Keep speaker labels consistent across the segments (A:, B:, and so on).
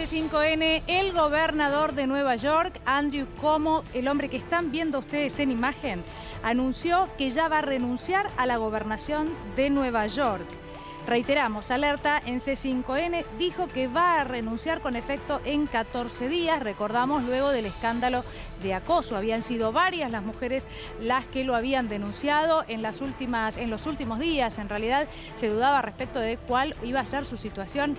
A: C5N, el gobernador de Nueva York, Andrew Cuomo, el hombre que están viendo ustedes en imagen, anunció que ya va a renunciar a la gobernación de Nueva York. Reiteramos, alerta en C5N, dijo que va a renunciar con efecto en 14 días. Recordamos, luego del escándalo de acoso. Habían sido varias las mujeres las que lo habían denunciado en los últimos días. En realidad se dudaba respecto de cuál iba a ser su situación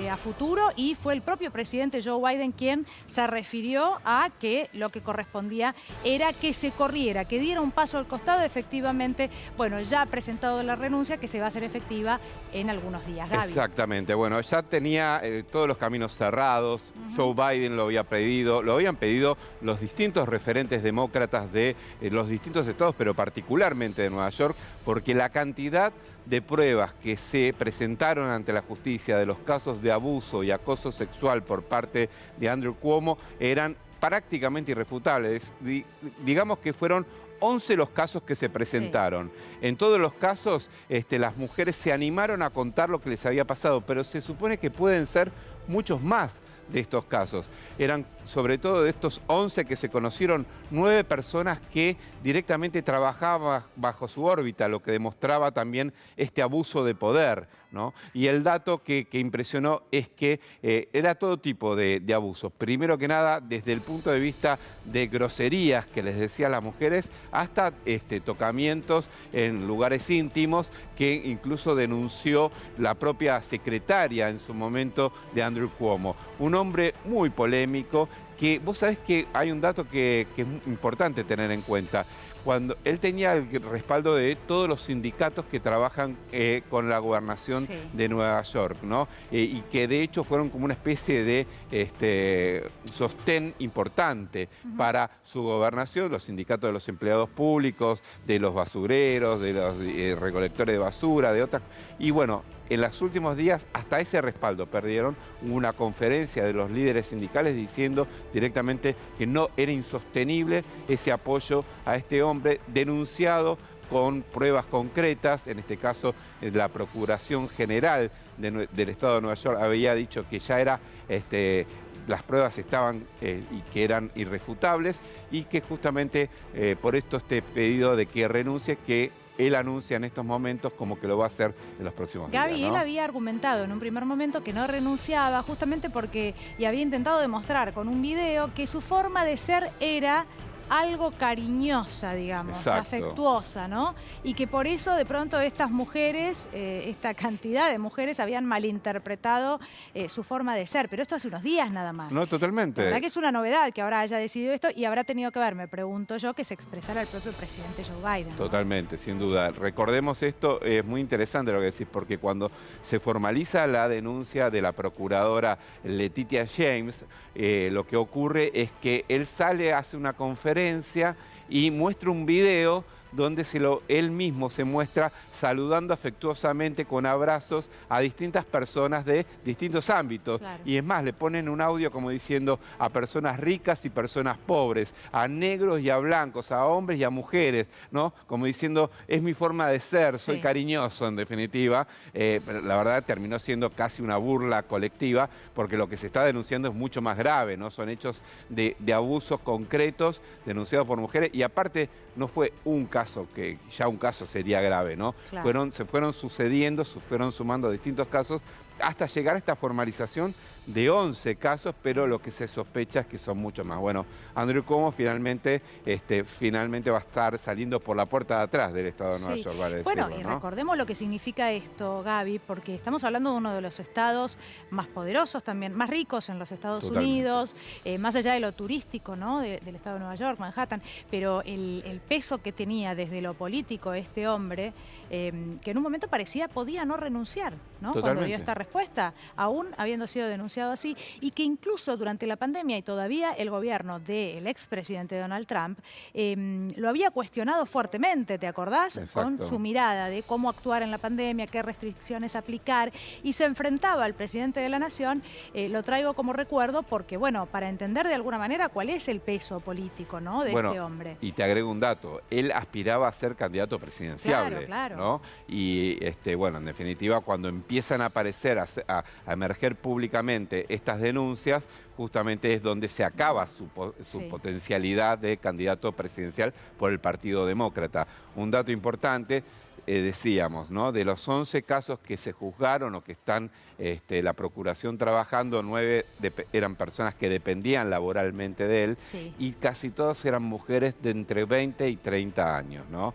A: a futuro, y fue el propio presidente Joe Biden quien se refirió a que lo que correspondía era que se corriera, que diera un paso al costado. Efectivamente, bueno, ya ha presentado la renuncia que se va a hacer efectiva en algunos días. Gaby.
B: Exactamente, bueno, ya tenía todos los caminos cerrados. Joe Biden lo habían pedido los distintos referentes demócratas de los distintos estados, pero particularmente de Nueva York, porque la cantidad de pruebas que se presentaron ante la justicia de los casos de abuso y acoso sexual por parte de Andrew Cuomo eran prácticamente irrefutables. Digamos que fueron 11 los casos que se presentaron. Sí. En todos los casos, las mujeres se animaron a contar lo que les había pasado, pero se supone que pueden ser muchos más de estos casos. Eran, sobre todo de estos 11 que se conocieron, 9 personas que directamente trabajaban bajo su órbita, lo que demostraba también este abuso de poder, ¿no? Y el dato que impresionó es que era todo tipo de abusos. Primero que nada, desde el punto de vista de groserías que les decía a las mujeres, hasta tocamientos en lugares íntimos, que incluso denunció la propia secretaria en su momento de Andrew Cuomo. Un hombre muy polémico, que vos sabés que hay un dato que es importante tener en cuenta. Cuando él tenía el respaldo de todos los sindicatos que trabajan con la gobernación de Nueva York, ¿no? Y que de hecho fueron como una especie de sostén importante para su gobernación, los sindicatos de los empleados públicos, de los basureros, de los recolectores de basura, de otras. Y bueno, en los últimos días hasta ese respaldo perdieron. Hubo una conferencia de los líderes sindicales diciendo directamente que no era insostenible ese apoyo a este hombre, denunciado con pruebas concretas. En este caso, la Procuración General del Estado de Nueva York había dicho que ya era las pruebas estaban y que eran irrefutables, y que justamente por esto este pedido de que renuncie, que él anuncia en estos momentos como que lo va a hacer en los próximos días.
A: Gaby, ¿no? Él había argumentado en un primer momento que no renunciaba justamente porque, y había intentado demostrar con un video, que su forma de ser era algo cariñosa, digamos, exacto, afectuosa, ¿no? Y que por eso de pronto estas mujeres, esta cantidad de mujeres habían malinterpretado su forma de ser. Pero esto hace unos días nada más.
B: No, totalmente.
A: La verdad que es una novedad que ahora haya decidido esto, y habrá tenido que ver, me pregunto yo, que se expresara el propio presidente Joe Biden, ¿no? Totalmente,
B: sin duda. Recordemos esto, es muy interesante lo que decís, porque cuando se formaliza la denuncia de la procuradora Letitia James, lo que ocurre es que él sale, hace una conferencia y muestra un video donde él mismo se muestra saludando afectuosamente con abrazos a distintas personas de distintos ámbitos. Claro. Y es más, le ponen un audio como diciendo a personas ricas y personas pobres, a negros y a blancos, a hombres y a mujeres, ¿no? Como diciendo, es mi forma de ser, soy cariñoso en definitiva. La verdad terminó siendo casi una burla colectiva, porque lo que se está denunciando es mucho más grave, ¿no? Son hechos de abusos concretos denunciados por mujeres, y aparte no fue un caso, que ya un caso sería grave, ¿no? Claro. Se fueron sucediendo, fueron sumando distintos casos hasta llegar a esta formalización de 11 casos, pero lo que se sospecha es que son muchos más. Bueno, Andrew Cuomo finalmente va a estar saliendo por la puerta de atrás del Estado de Nueva York, vale decirlo,
A: bueno, y
B: ¿no?
A: recordemos lo que significa esto, Gaby, porque estamos hablando de uno de los estados más poderosos, también más ricos en los Estados Unidos, más allá de lo turístico, ¿no? Del Estado de Nueva York, Manhattan, pero el peso que tenía desde lo político este hombre, que en un momento parecía podía no renunciar, ¿no? Cuando dio esta respuesta, aún habiendo sido denunciado así, y que incluso durante la pandemia y todavía el gobierno del expresidente Donald Trump lo había cuestionado fuertemente, ¿te acordás?
B: Exacto.
A: Con su mirada de cómo actuar en la pandemia, qué restricciones aplicar, y se enfrentaba al presidente de la nación. Lo traigo como recuerdo porque, bueno, para entender de alguna manera cuál es el peso político, ¿no? De este hombre.
B: Y te agrego un dato, él aspiraba a ser candidato presidenciable,
A: Claro.
B: ¿no? Y bueno, en definitiva, cuando empiezan a aparecer, a emerger públicamente estas denuncias, justamente es donde se acaba su
A: Sí.
B: potencialidad de candidato presidencial por el Partido Demócrata. Un dato importante, decíamos, ¿no? De los 11 casos que se juzgaron o que están la Procuración trabajando, 9 eran personas que dependían laboralmente de él,
A: Sí.
B: y casi todas eran mujeres de entre 20 y 30 años, ¿no?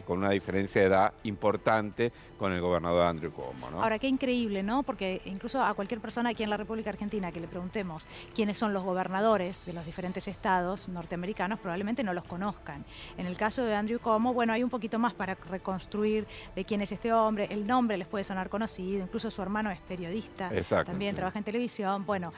B: Con una diferencia de edad importante con el gobernador Andrew Cuomo, ¿no?
A: Ahora, qué increíble, ¿no? Porque incluso a cualquier persona aquí en la República Argentina que le preguntemos quiénes son los gobernadores de los diferentes estados norteamericanos, probablemente no los conozcan. En el caso de Andrew Cuomo, bueno, hay un poquito más para reconstruir de quién es este hombre. El nombre les puede sonar conocido, incluso su hermano es periodista,
B: Exacto,
A: también
B: sí.
A: trabaja en televisión. Bueno,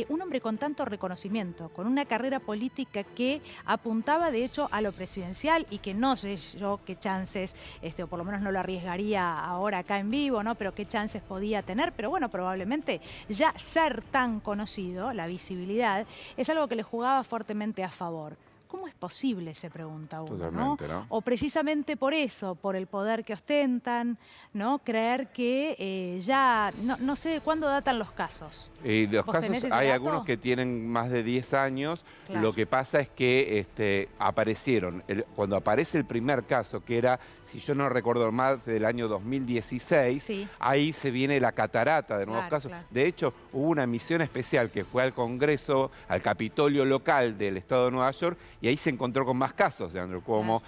A: un hombre con tanto reconocimiento, con una carrera política que apuntaba de hecho a lo presidencial y que no sé yo qué chances, o por lo menos no lo arriesgaría ahora acá en vivo, ¿no? Pero qué chances podía tener, pero bueno, probablemente ya ser tan conocido, la visibilidad, es algo que le jugaba fuertemente a favor. ¿Cómo es posible? Se pregunta uno,
B: Totalmente, ¿no?
A: O precisamente por eso, por el poder que ostentan, ¿no? Creer que ya, no sé de cuándo datan los casos.
B: Y los
A: ¿Vos tenés
B: casos,
A: ese
B: hay
A: dato?
B: algunos que tienen más de 10 años.
A: Claro.
B: Lo que pasa es que aparecieron, cuando aparece el primer caso, que era, si yo no recuerdo mal, del año 2016,
A: Sí.
B: ahí se viene la catarata de nuevos
A: Claro,
B: casos.
A: claro.
B: De hecho, hubo una misión especial que fue al Congreso, al Capitolio local del estado de Nueva York, y ahí se encontró con más casos de Andrew Cuomo,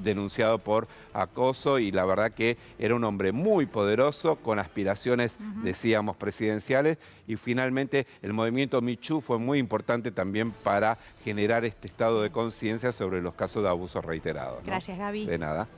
B: denunciado por acoso, y la verdad que era un hombre muy poderoso, con aspiraciones, decíamos, presidenciales, y finalmente el movimiento Me Too fue muy importante también para generar este estado de conciencia sobre los casos de abusos reiterados, ¿no?
A: Gracias, Gaby.
B: De nada.